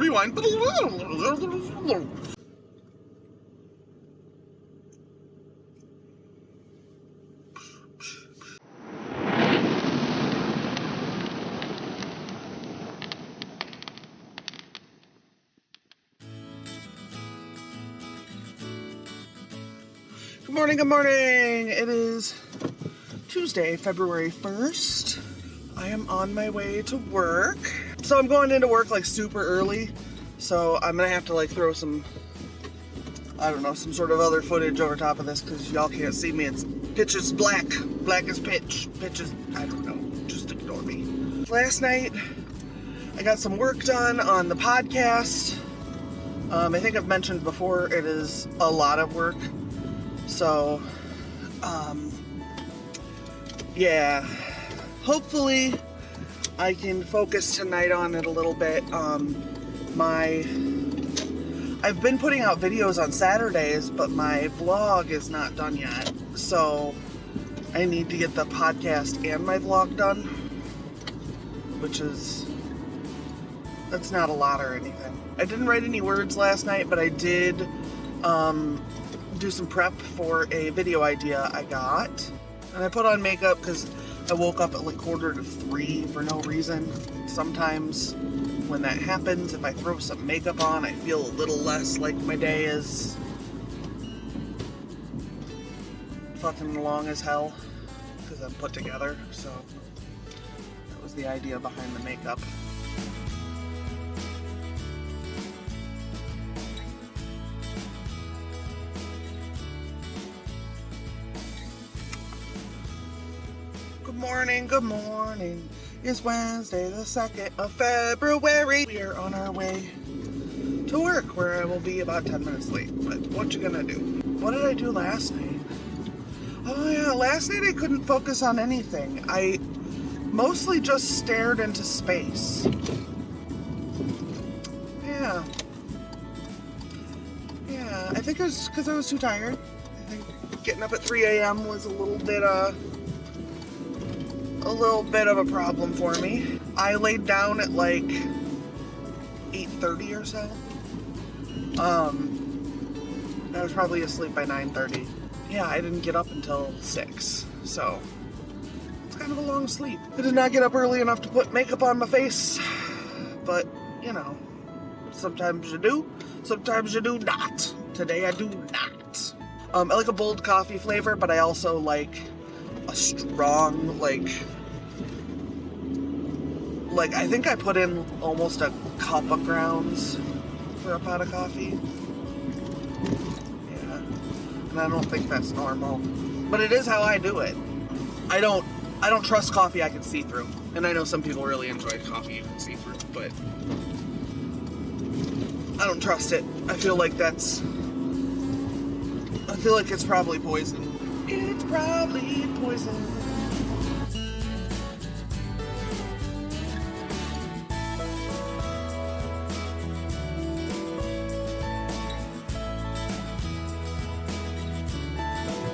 Rewind. Good morning, good morning. It is Tuesday, February 1st. I am on my way to work. So I'm going into work like super early. So I'm gonna have to like throw some, I don't know, some sort of other footage over top of this because y'all can't see me. It's pitch is black. Black as pitch. Pitch is, I don't know, just ignore me. Last night, I got some work done on the podcast. I think I've mentioned before, it is a lot of work. So, yeah, hopefully I can focus tonight on it a little bit. I've been putting out videos on Saturdays, but my vlog is not done yet. So I need to get the podcast and my vlog done, which is, that's not a lot or anything. I didn't write any words last night, but I did, do some prep for a video idea I got. And I put on makeup because I woke up at like 2:45 for no reason. Sometimes when that happens, if I throw some makeup on, I feel a little less like my day is fucking long as hell because I'm put together. So that was the idea behind the makeup. Good morning. It's Wednesday, the 2nd of February. We are on our way to work, where I will be about 10 minutes late. But what you gonna do? What did I do last night? Oh yeah, last night I couldn't focus on anything. I mostly just stared into space. Yeah. Yeah, I think it was because I was too tired. I think getting up at 3 a.m. was a little bit of a problem for me. I laid down at like 8:30 or so. I was probably asleep by 9:30. Yeah, I didn't get up until 6, so it's kind of a long sleep. I did not get up early enough to put makeup on my face, but you know, sometimes you do, sometimes you do not. Today I do not. I like a bold coffee flavor, but I also like a strong, like I think I put in almost a cup of grounds for a pot of coffee. Yeah, and I don't think that's normal, but it is how I do it. I don't trust coffee I can see through, and I know some people really enjoy coffee you can see through, but I don't trust it. I feel like it's probably poison. It's probably poison.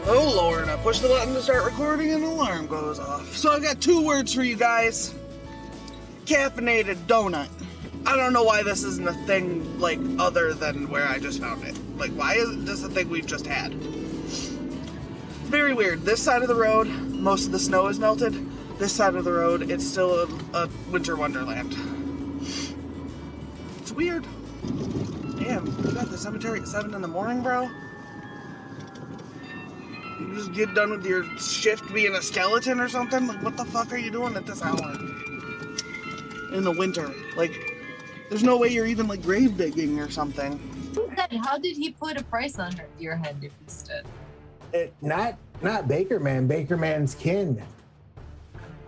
Oh Lord, I push the button to start recording and the alarm goes off. So I've got 2 words for you guys. Caffeinated donut. I don't know why this isn't a thing, like, other than where I just found it. Like, why isn't this a thing we've just had? Very weird. This side of the road, most of the snow is melted. This side of the road, it's still a winter wonderland. It's weird. Damn, you got the cemetery at 7 in the morning, bro? You just get done with your shift being a skeleton or something? Like, what the fuck are you doing at this hour? In the winter. Like, there's no way you're even, like, grave digging or something. How did he put a price on your head if you stood? Not Baker Man. Baker Man's kin.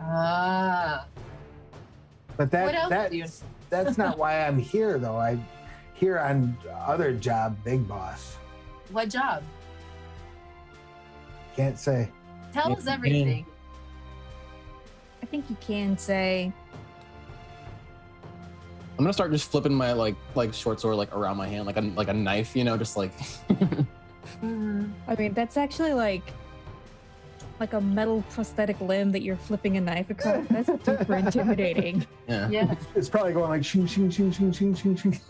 Ah. But that's not why I'm here, though. I'm here on other job, Big Boss. What job? Can't say. Tell us everything. I think you can say. I'm gonna start just flipping my like short sword like around my hand like a knife, you know, just like. I mean, that's actually like like a metal prosthetic limb that you're flipping a knife across. That's super intimidating. Yeah. It's probably going like shing, shing, shing, shing, shing, shing, shing.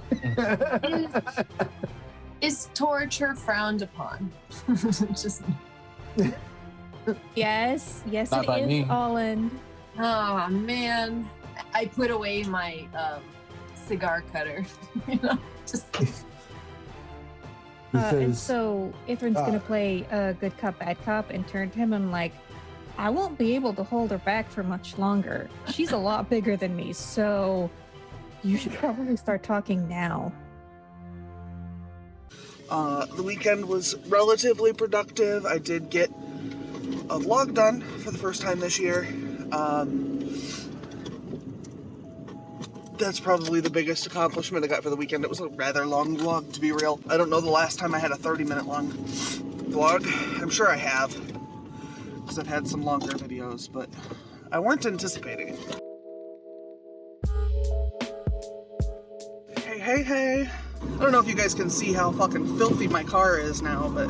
Is torture frowned upon? Just Yes, Not by it me. is, Olin. oh man, I put away my cigar cutter. You know, just And Because so Ithrin's gonna play good cop, bad cop, and turn to him and like, I won't be able to hold her back for much longer. She's a lot bigger than me, so you should probably start talking now. The weekend was relatively productive. I did get a vlog done for the first time this year. That's probably the biggest accomplishment I got for the weekend. It was a rather long vlog, to be real. I don't know the last time I had a 30-minute long vlog. I'm sure I have, because I've had some longer videos, but I weren't anticipating it. Hey. I don't know if you guys can see how fucking filthy my car is now, but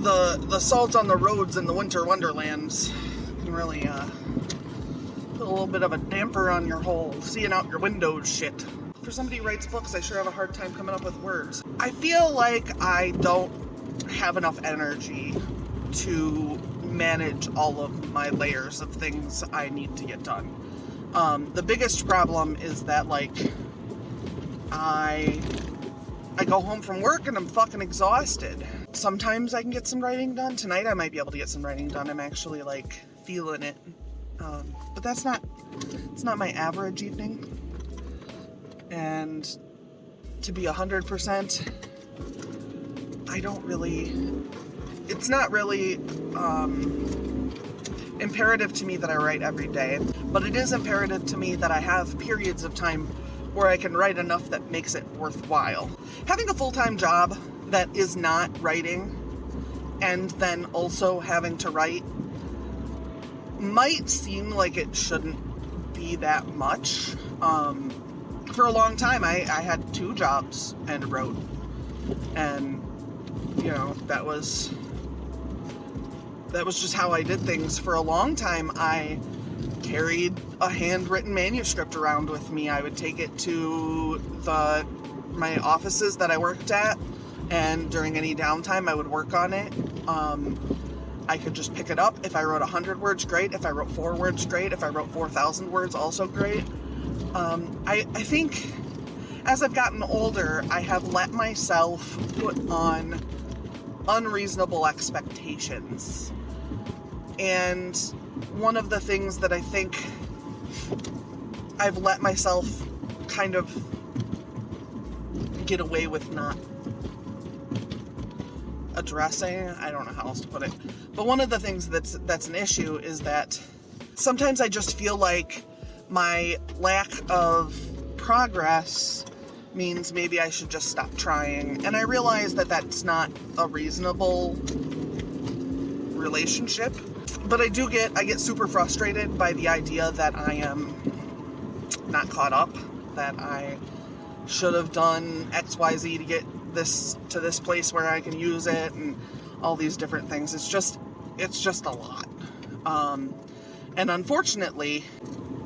the salt on the roads in the winter wonderlands can really put a little bit of a damper on your whole seeing out your windows shit. For somebody who writes books, I sure have a hard time coming up with words. I feel like I don't have enough energy to manage all of my layers of things I need to get done. The biggest problem is that, like, I go home from work and I'm fucking exhausted. Sometimes I can get some writing done. Tonight I might be able to get some writing done. I'm actually, like, feeling it. But it's not my average evening. And to be 100%, it's not really imperative to me that I write every day, but it is imperative to me that I have periods of time where I can write enough that makes it worthwhile. Having a full-time job that is not writing and then also having to write might seem like it shouldn't be that much. For a long time, I had 2 jobs and wrote. And, you know, that was just how I did things. For a long time, I carried a handwritten manuscript around with me. I would take it to my offices that I worked at, and during any downtime, I would work on it. I could just pick it up. If I wrote 100 words, great. If I wrote 4 words, great. If I wrote 4,000 words, also great. I think as I've gotten older, I have let myself put on unreasonable expectations. And one of the things that I think I've let myself kind of get away with not addressing, I don't know how else to put it, but one of the things that's an issue is that sometimes I just feel like my lack of progress means maybe I should just stop trying. And I realize that that's not a reasonable relationship. But I get super frustrated by the idea that I am not caught up, that I should have done XYZ to get this to this place where I can use it, and all these different things. It's just a lot. And unfortunately,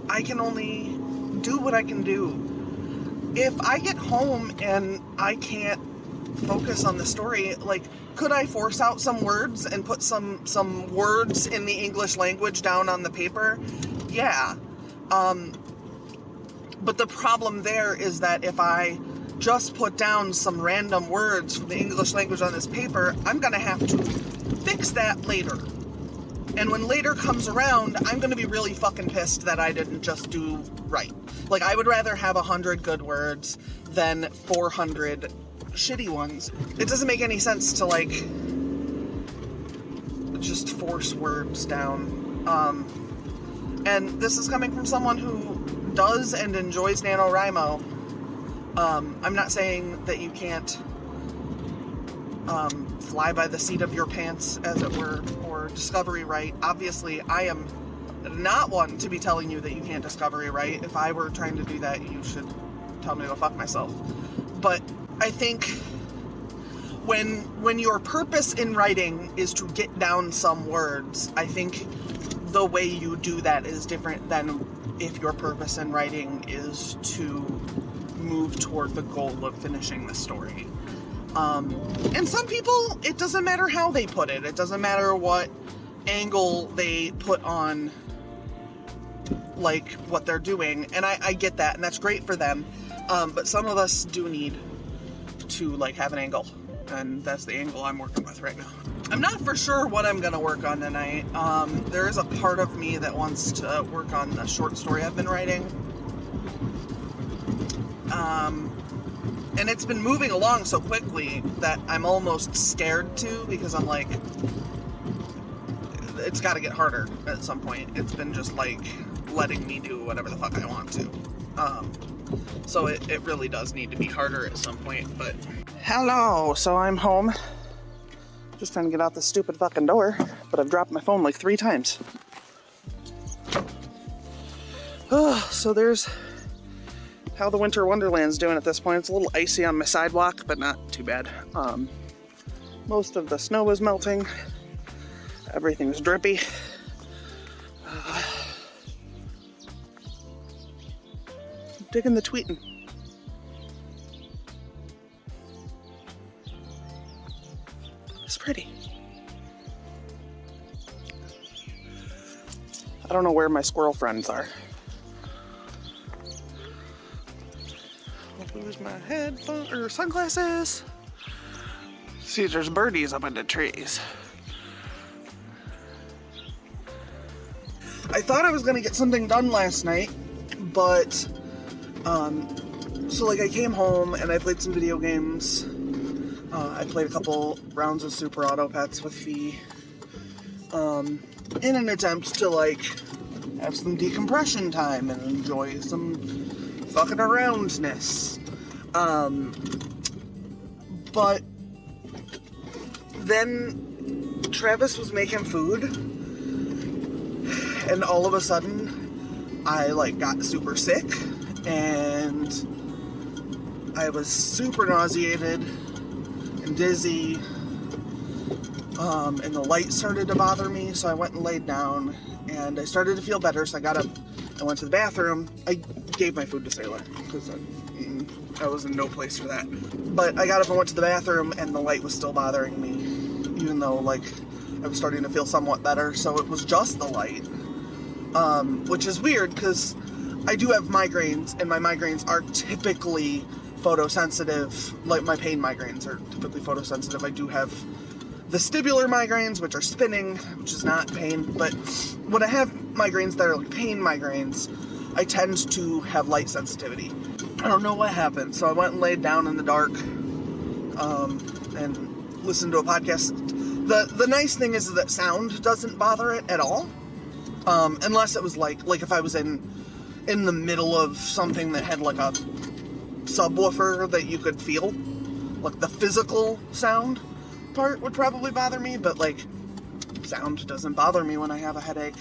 I can only do what I can do. If I get home and I can't focus on the story, like, could I force out some words and put some words in the English language down on the paper? Yeah. But the problem there is that if I just put down some random words from the English language on this paper, I'm gonna have to fix that later. And when later comes around, I'm gonna be really fucking pissed that I didn't just do right. Like, I would rather have 100 good words than 400 shitty ones. It doesn't make any sense to, like, just force words down. And this is coming from someone who does and enjoys NaNoWriMo. I'm not saying that you can't fly by the seat of your pants, as it were, or discovery write. Obviously, I am not one to be telling you that you can't discovery write. If I were trying to do that, you should tell me to go fuck myself. But I think when your purpose in writing is to get down some words, I think the way you do that is different than if your purpose in writing is to move toward the goal of finishing the story. And some people, it doesn't matter how they put it. It doesn't matter what angle they put on, like, what they're doing. And I get that, and that's great for them. But some of us do need to, like, have an angle. And that's the angle I'm working with right now. I'm not for sure what I'm gonna work on tonight. There is a part of me that wants to work on a short story I've been writing. And it's been moving along so quickly that I'm almost scared to, because I'm like, it's gotta get harder at some point. It's been just like letting me do whatever the fuck I want to. So it really does need to be harder at some point, but... Hello, so I'm home. Just trying to get out this stupid fucking door, but I've dropped my phone like 3 times. So there's how the Winter Wonderland's doing at this point. It's a little icy on my sidewalk, but not too bad. Most of the snow is melting. Everything's drippy. Digging the tweeting. It's pretty. I don't know where my squirrel friends are. I'll lose my headphones or sunglasses. See, there's birdies up in the trees. I thought I was gonna get something done last night, but so like I came home and I played some video games. I played a couple rounds of Super Auto Pets with Fee, in an attempt to like have some decompression time and enjoy some fucking aroundness. But then Travis was making food, and all of a sudden I like got super sick, and I was super nauseated and dizzy, and the light started to bother me, so I went and laid down, and I started to feel better, so I got up and went to the bathroom. I gave my food to Sailor, because I was in no place for that. But I got up and went to the bathroom, and the light was still bothering me, even though, like, I was starting to feel somewhat better, so it was just the light. Which is weird, because I do have migraines, and my migraines are typically photosensitive. Like, my pain migraines are typically photosensitive. I do have vestibular migraines, which are spinning, which is not pain, but when I have migraines that are like pain migraines, I tend to have light sensitivity. I don't know what happened, so I went and laid down in the dark, and listened to a podcast. The nice thing is that sound doesn't bother it at all, unless it was like if I was in the middle of something that had like a subwoofer that you could feel, like the physical sound part would probably bother me, but like sound doesn't bother me when I have a headache.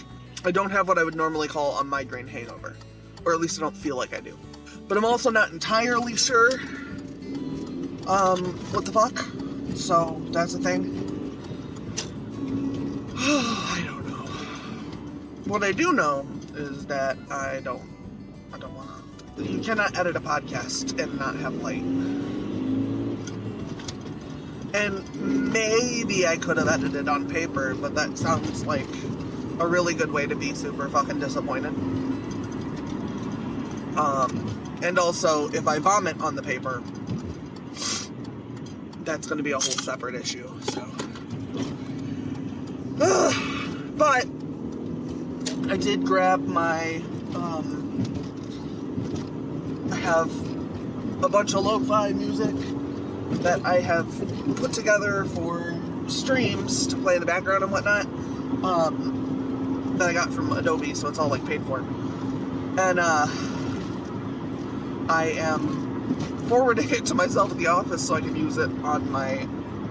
I don't have what I would normally call a migraine hangover, or at least I don't feel like I do. But I'm also not entirely sure what the fuck, so that's the thing. I don't know. What I do know is that I don't want to. You cannot edit a podcast and not have light. And maybe I could have edited on paper, but that sounds like a really good way to be super fucking disappointed. And also, if I vomit on the paper, that's going to be a whole separate issue, so. But I did grab my, I have a bunch of lo-fi music that I have put together for streams to play in the background and whatnot, that I got from Adobe, so it's all like paid for. And I am forwarding it to myself at the office so I can use it on my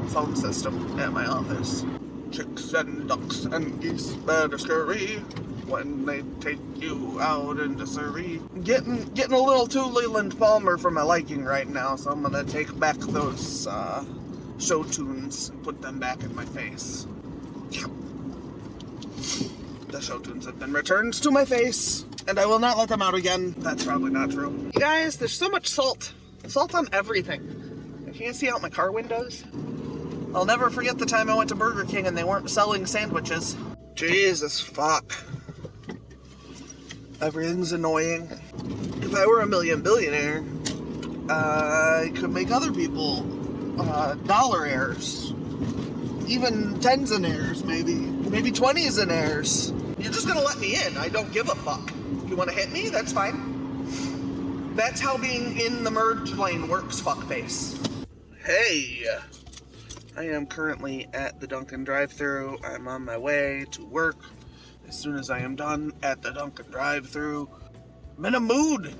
phone system at my office. Chicks and ducks and geese better scurry when they take you out into Surrey. Getting a little too Leland Palmer for my liking right now, so I'm gonna take back those show tunes and put them back in my face. The show tunes have been returned to my face, and I will not let them out again. That's probably not true. You guys, there's so much salt. Salt on everything. I can't see out my car windows. I'll never forget the time I went to Burger King and they weren't selling sandwiches. Jesus fuck. Everything's annoying. If I were a billionaire, I could make other people dollaraires. Even tensainaires, maybe 20saires. You're just gonna let me in. I don't give a fuck. You wanna hit me? That's fine. That's how being in the merge lane works, fuckface. Hey! I am currently at the Dunkin' drive-thru. I'm on my way to work. As soon as I am done at the Dunkin' drive-thru, I'm in a mood.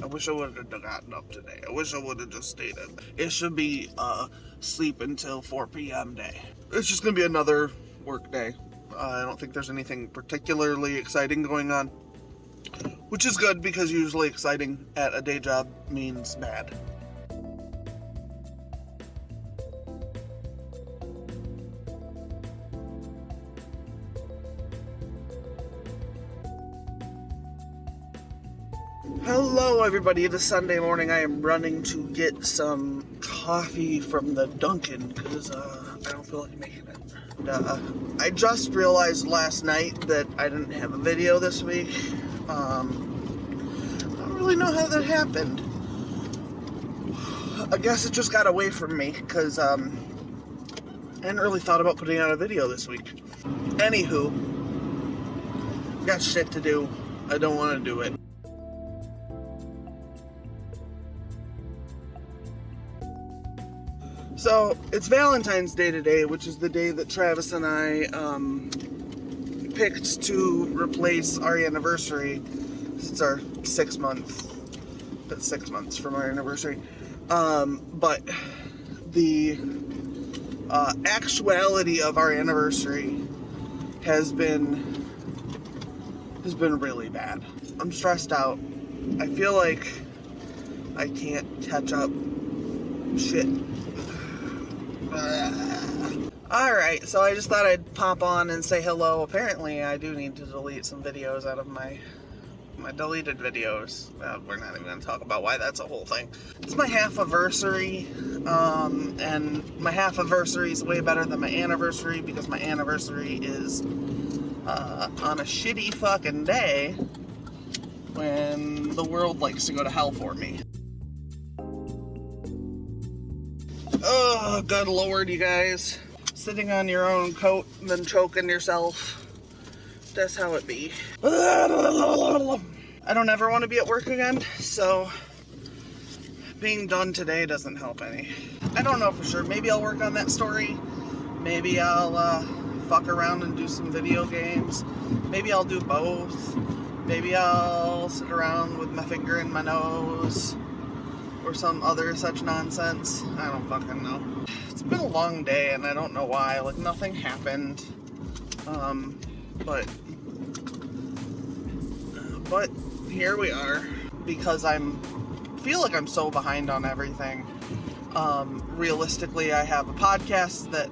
I wish I would have gotten up today. I wish I would have just stayed in. It should be sleep until 4 p.m. day. It's just gonna be another work day. I don't think there's anything particularly exciting going on, which is good because usually exciting at a day job means bad. Hello everybody, it is Sunday morning. I am running to get some coffee from the Dunkin' because I don't feel like making it. I just realized last night that I didn't have a video this week. I don't really know how that happened. I guess it just got away from me because I hadn't really thought about putting out a video this week. Anywho, got shit to do. I don't want to do it. So, it's Valentine's Day today, which is the day that Travis and I picked to replace our anniversary. It's our 6 month. That's 6 months from our anniversary. But the actuality of our anniversary has been really bad. I'm stressed out. I feel like I can't catch up shit. Alright, so I just thought I'd pop on and say hello. Apparently I do need to delete some videos out of my deleted videos. We're not even going to talk about why that's a whole thing. It's my half-anniversary, and my half-anniversary is way better than my anniversary because my anniversary is on a shitty fucking day when the world likes to go to hell for me. Oh, good lord, you guys. Sitting on your own coat and then choking yourself. That's how it be. I don't ever want to be at work again, so being done today doesn't help any. I don't know for sure. Maybe I'll work on that story. Maybe I'll fuck around and do some video games. Maybe I'll do both. Maybe I'll sit around with my finger in my nose. Or some other such nonsense. I don't fucking know. It's been a long day and I don't know why. Like, nothing happened. But here we are. Because feel like I'm so behind on everything. Realistically, I have a podcast that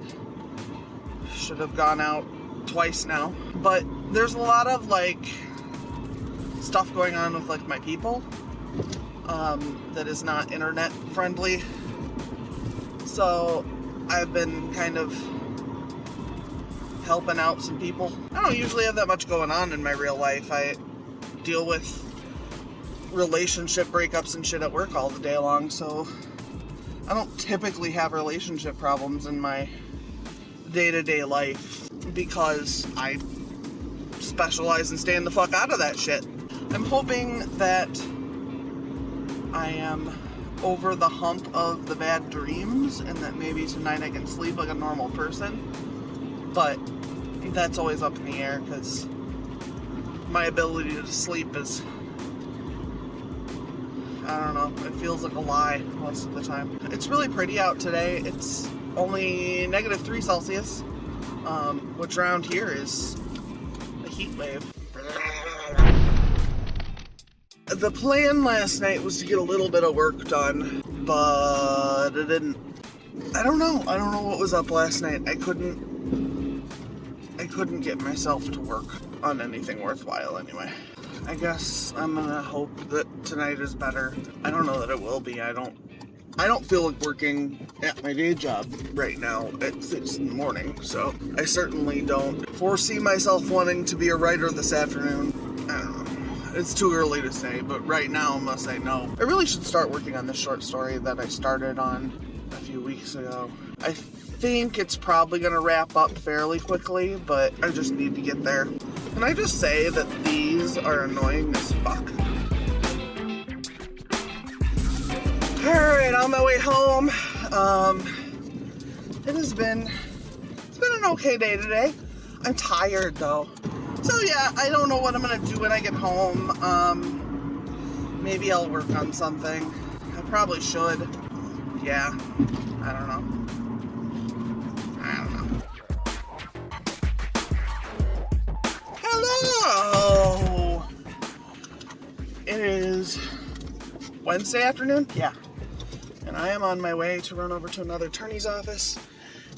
should have gone out twice now. But there's a lot of, like, stuff going on with, like, my people. That is not internet friendly. So I've been kind of helping out some people. I don't usually have that much going on in my real life. I deal with relationship breakups and shit at work all the day long, so I don't typically have relationship problems in my day-to-day life because I specialize in staying the fuck out of that shit. I'm hoping that I am over the hump of the bad dreams and that maybe tonight I can sleep like a normal person, but that's always up in the air because my ability to sleep is, I don't know, it feels like a lie most of the time. It's really pretty out today. It's only -3 Celsius, which around here is a heat wave. The plan last night was to get a little bit of work done, but it didn't I don't know what was up last night. I couldn't get myself to work on anything worthwhile anyway. I guess I'm gonna hope that tonight is better. I don't know that it will be. I don't feel like working at my day job right now at 6 in the morning, so I certainly don't foresee myself wanting to be a writer this afternoon. I don't know. It's too early to say, but right now I'm gonna say no. I really should start working on this short story that I started on a few weeks ago. I think it's probably gonna wrap up fairly quickly, but I just need to get there. Can I just say that these are annoying as fuck? Alright, on my way home. It's been an okay day today. I'm tired though. So yeah, I don't know what I'm gonna do when I get home. Maybe I'll work on something. I probably should. Yeah, I don't know. Hello! It is Wednesday afternoon? Yeah. And I am on my way to run over to another attorney's office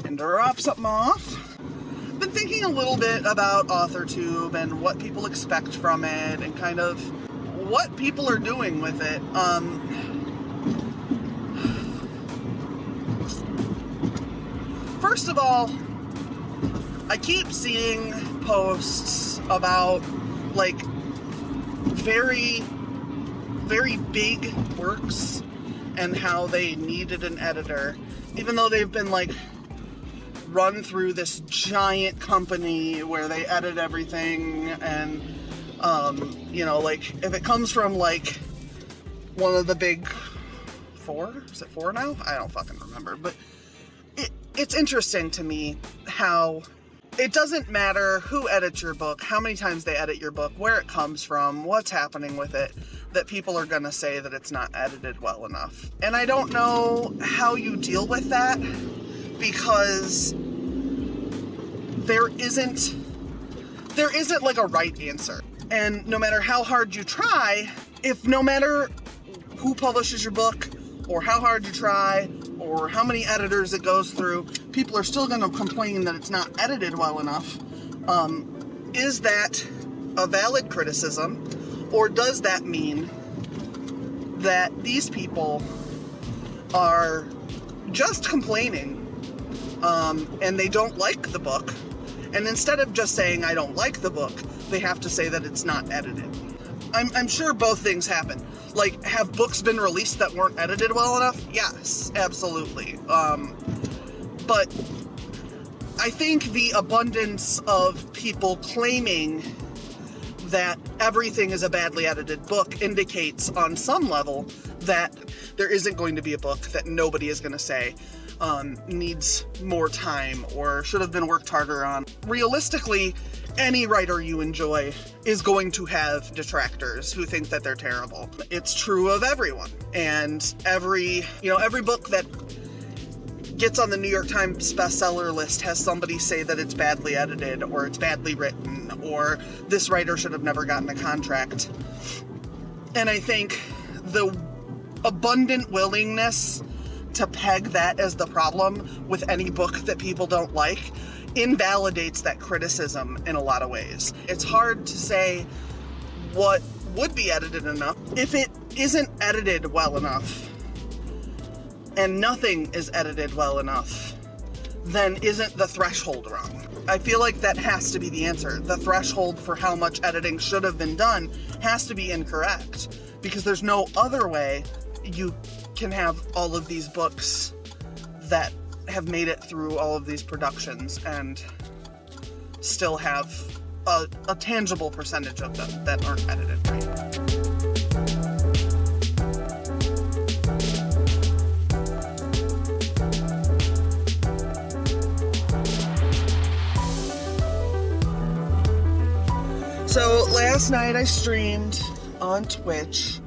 and drop something off. Been thinking a little bit about AuthorTube and what people expect from it and kind of what people are doing with it. First of all, I keep seeing posts about like very, very big works and how they needed an editor, even though they've been like run through this giant company where they edit everything. And you know, like if it comes from like one of the big four, is it four now? I don't fucking remember, but it's interesting to me how it doesn't matter who edits your book, how many times they edit your book, where it comes from, what's happening with it, that people are gonna say that it's not edited well enough. And I don't know how you deal with that, because there isn't like a right answer. And no matter how hard you try, if no matter who publishes your book or how hard you try or how many editors it goes through, people are still going to complain that it's not edited well enough. Is that a valid criticism, or does that mean that these people are just complaining and they don't like the book, and instead of just saying I don't like the book, they have to say that it's not edited? I'm sure both things happen. Like, have books been released that weren't edited well enough? Yes, absolutely. But I think the abundance of people claiming that everything is a badly edited book indicates on some level that there isn't going to be a book that nobody is going to say needs more time or should have been worked harder on. Realistically, any writer you enjoy is going to have detractors who think that they're terrible. It's true of everyone. And every book that gets on the New York Times bestseller list has somebody say that it's badly edited or it's badly written or this writer should have never gotten a contract. And I think the abundant willingness to peg that as the problem with any book that people don't like invalidates that criticism in a lot of ways. It's hard to say what would be edited enough. If it isn't edited well enough, and nothing is edited well enough, then isn't the threshold wrong? I feel like that has to be the answer. The threshold for how much editing should have been done has to be incorrect, because there's no other way you can have all of these books that have made it through all of these productions and still have a tangible percentage of them that aren't edited right. So last night I streamed on Twitch,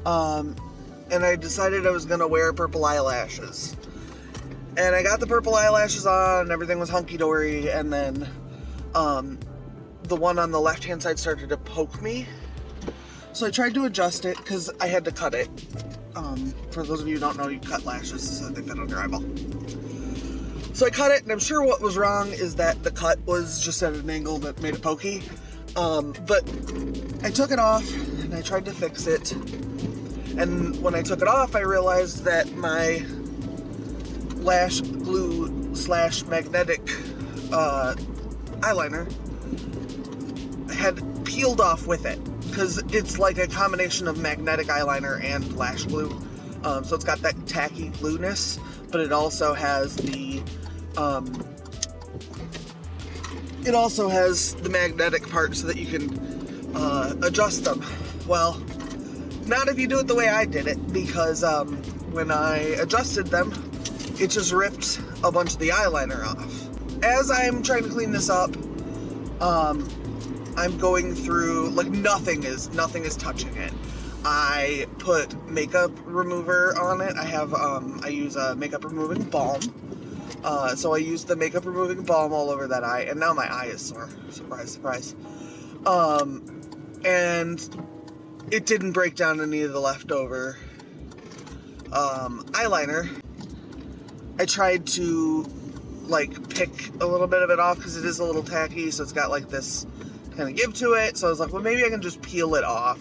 and I decided I was gonna wear purple eyelashes. And I got the purple eyelashes on, and everything was hunky-dory, and then the one on the left-hand side started to poke me. So I tried to adjust it, because I had to cut it. For those of you who don't know, you cut lashes so that they fit on your eyeball. So I cut it, and I'm sure what was wrong is that the cut was just at an angle that made it pokey. But I took it off, and I tried to fix it. And when I took it off, I realized that my lash glue / magnetic eyeliner had peeled off with it. Because it's like a combination of magnetic eyeliner and lash glue. So it's got that tacky glueness, but it also has the magnetic part so that you can adjust them. Well, not if you do it the way I did it, because when I adjusted them, it just ripped a bunch of the eyeliner off. As I'm trying to clean this up, I'm going through, like, nothing is touching it. I put makeup remover on it. I use a makeup removing balm. So I used the makeup removing balm all over that eye, and now my eye is sore. Surprise, surprise. And it didn't break down any of the leftover eyeliner. I tried to, like, pick a little bit of it off because it is a little tacky, so it's got, like, this kind of give to it. So I was like, well, maybe I can just peel it off,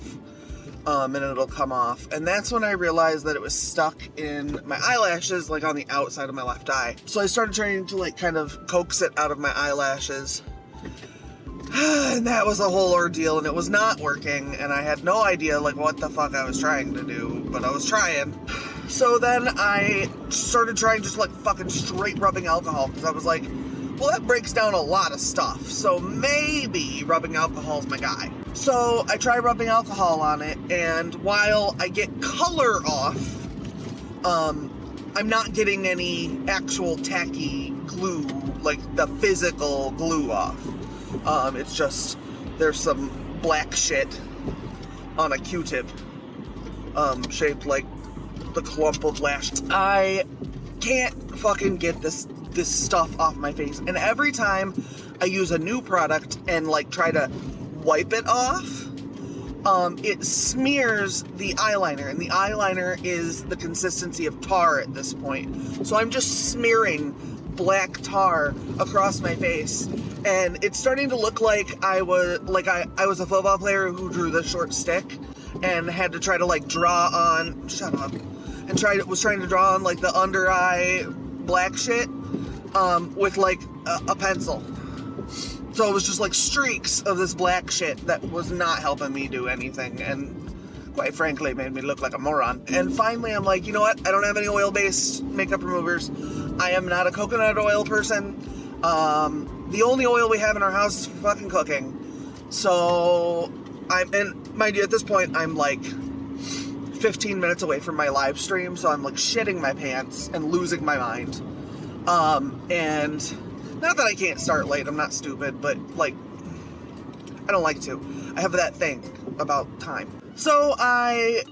and it'll come off. And that's when I realized that it was stuck in my eyelashes, like on the outside of my left eye. So I started trying to, like, kind of coax it out of my eyelashes. And that was a whole ordeal, and it was not working, and I had no idea, like, what the fuck I was trying to do, but I was trying. So then I started trying just, like, fucking straight rubbing alcohol, because I was like, well, that breaks down a lot of stuff, so maybe rubbing alcohol's my guy. So I try rubbing alcohol on it, and while I get color off, I'm not getting any actual tacky glue, like the physical glue off. It's just, there's some black shit on a Q-tip, shaped like the clump of lash. I can't fucking get this stuff off my face, and every time I use a new product and, like, try to wipe it off, it smears the eyeliner, and the eyeliner is the consistency of tar at this point. So I'm just smearing black tar across my face, and it's starting to look like I was a football player who drew the short stick and had to try to, like, draw on, shut up, and was trying to draw on, like, the under eye black shit with, like, a pencil. So it was just, like, streaks of this black shit that was not helping me do anything, and quite frankly, it made me look like a moron. And finally, I'm like, you know what? I don't have any oil-based makeup removers. I am not a coconut oil person. The only oil we have in our house is for fucking cooking. So, and mind you, at this point, I'm like 15 minutes away from my live stream, so I'm like shitting my pants and losing my mind. And not that I can't start late, I'm not stupid, but, like, I don't like to. I have that thing about time. So I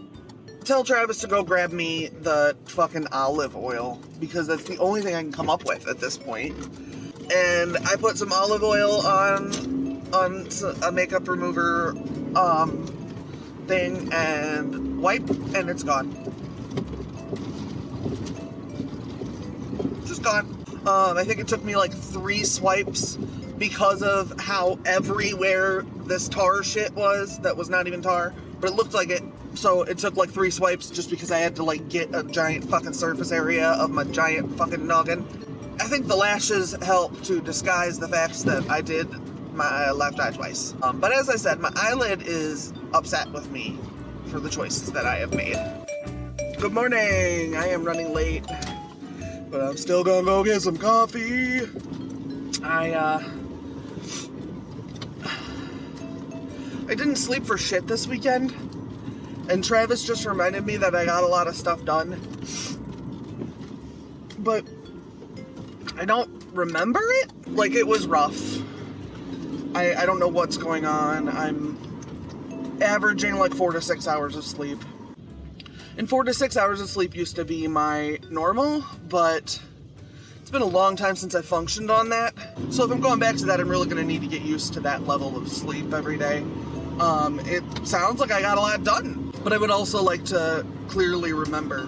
tell Travis to go grab me the fucking olive oil, because that's the only thing I can come up with at this point. And I put some olive oil on a makeup remover thing and wipe, and it's gone. Just gone. I think it took me like 3 swipes because of how everywhere this tar shit was that was not even tar, but it looked like it. So it took like 3 swipes just because I had to, like, get a giant fucking surface area of my giant fucking noggin. I think the lashes helped to disguise the fact that I did my left eye twice. But as I said, my eyelid is upset with me for the choices that I have made. Good morning! I am running late, but I'm still gonna go get some coffee. I didn't sleep for shit this weekend, and Travis just reminded me that I got a lot of stuff done, but I don't remember it. Like, it was rough. I don't know what's going on. I'm averaging like 4 to 6 hours of sleep. And 4 to 6 hours of sleep used to be my normal, but it's been a long time since I functioned on that. So if I'm going back to that, I'm really going to need to get used to that level of sleep every day. It sounds like I got a lot done. But I would also like to clearly remember.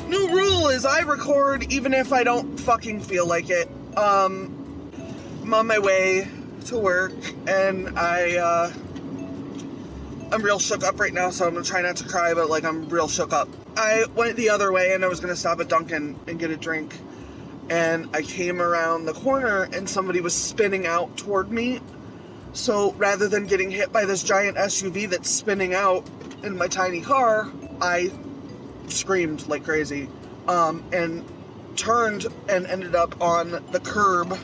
New rule is I record even if I don't fucking feel like it. I'm on my way to work and I'm real shook up right now, so I'm gonna try not to cry, but like I'm real shook up. I went the other way and I was gonna stop at Dunkin' and get a drink, and I came around the corner and somebody was spinning out toward me. So rather than getting hit by this giant SUV that's spinning out in my tiny car, I screamed like crazy and turned and ended up on the curb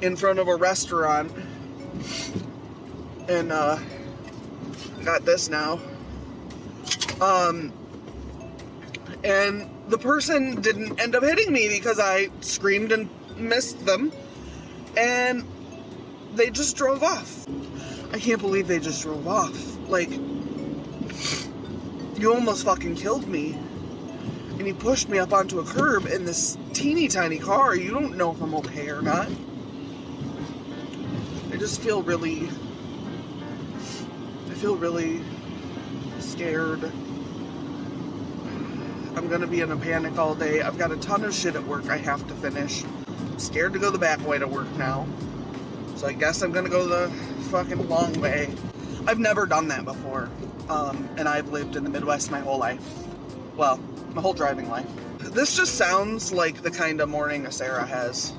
in front of a restaurant, and got this now. And the person didn't end up hitting me because I screamed and missed them, and they just drove off. I can't believe they just drove off. Like, you almost fucking killed me, and you pushed me up onto a curb in this teeny tiny car. You don't know if I'm okay or not. I just feel really scared. I'm gonna be in a panic all day. I've got a ton of shit at work I have to finish. I'm scared to go the back way to work now. So I guess I'm gonna go the fucking long way. I've never done that before. And I've lived in the Midwest my whole life. Well, my whole driving life. This just sounds like the kind of morning a Sarah has.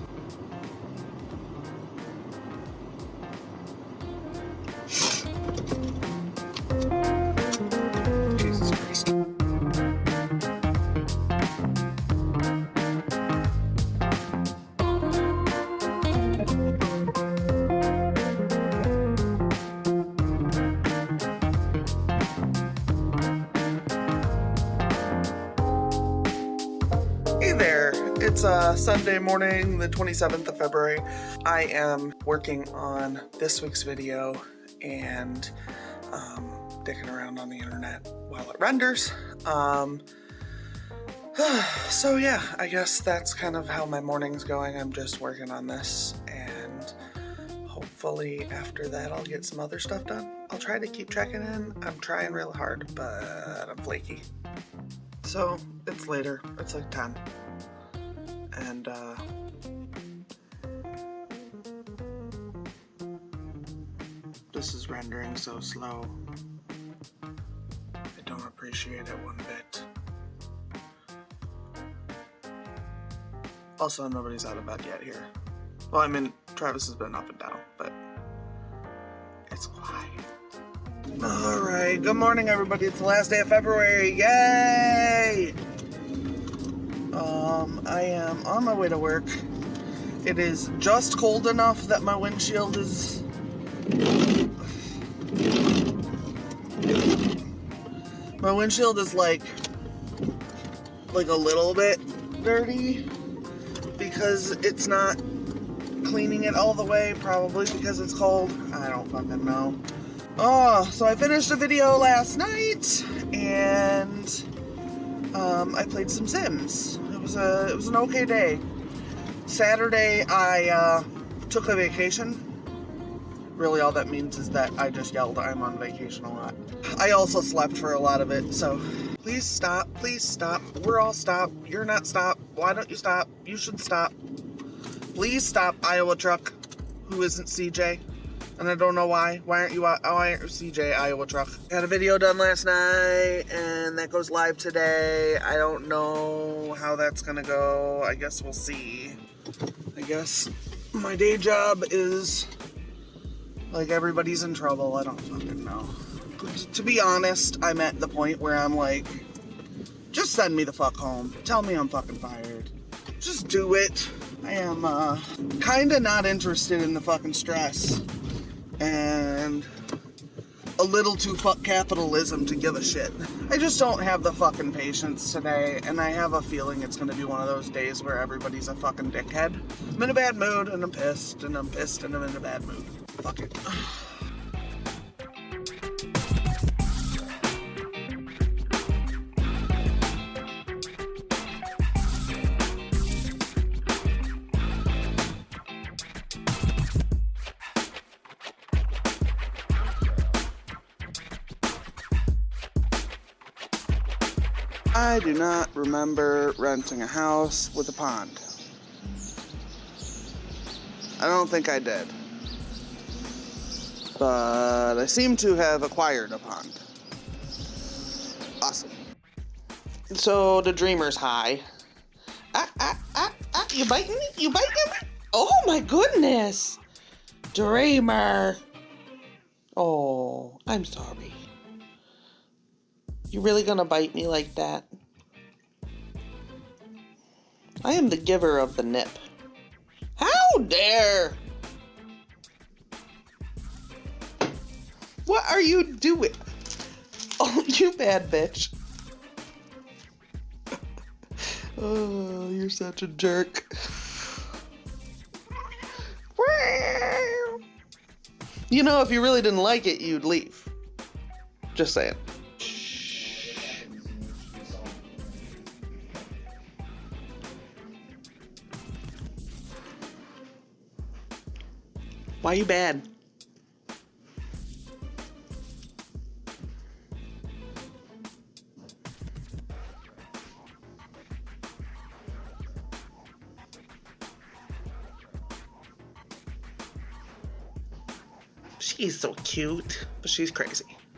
It's Sunday morning, the 27th of February. I am working on this week's video and dicking around on the internet while it renders. So yeah, I guess that's kind of how my morning's going. I'm just working on this, and hopefully after that I'll get some other stuff done. I'll try to keep checking in. I'm trying real hard, but I'm flaky. So it's later. It's like 10. And this is rendering so slow. I don't appreciate it one bit. Also, nobody's out of bed yet here. Well, I mean, Travis has been up and down, but it's quiet. Alright, good morning everybody. It's the last day of February. Yay! I am on my way to work. It is just cold enough that my windshield is... My windshield is like a little bit dirty because it's not cleaning it all the way, probably because it's cold. I don't fucking know. Oh, so I finished a video last night and I played some Sims. It was an okay day. Saturday I took a vacation. Really all that means is that I just yelled I'm on vacation a lot. I also slept for a lot of it, so please stop, please stop. We're all stop. You're not stop. Why don't you stop? You should stop. Please stop, Iowa truck, who isn't CJ. And I don't know why. Why aren't you CJ, Iowa truck? Got a video done last night, and that goes live today. I don't know how that's gonna go. I guess we'll see. I guess my day job is like everybody's in trouble. I don't fucking know. To be honest, I'm at the point where I'm like, just send me the fuck home. Tell me I'm fucking fired. Just do it. I am kinda not interested in the fucking stress. And a little too fuck capitalism to give a shit. I just don't have the fucking patience today, and I have a feeling it's gonna be one of those days where everybody's a fucking dickhead. I'm in a bad mood, and I'm pissed, and I'm pissed, and I'm in a bad mood. Fuck it. I do not remember renting a house with a pond. I don't think I did. But I seem to have acquired a pond. Awesome. So the dreamer's high. You biting me? You biting me? Oh my goodness. Dreamer. Oh, I'm sorry. You really gonna bite me like that? I am the giver of the nip. How dare! What are you doing? Oh, you bad bitch. Oh, you're such a jerk. You know, if you really didn't like it, you'd leave. Just saying. Why are you bad? She's so cute, but she's crazy.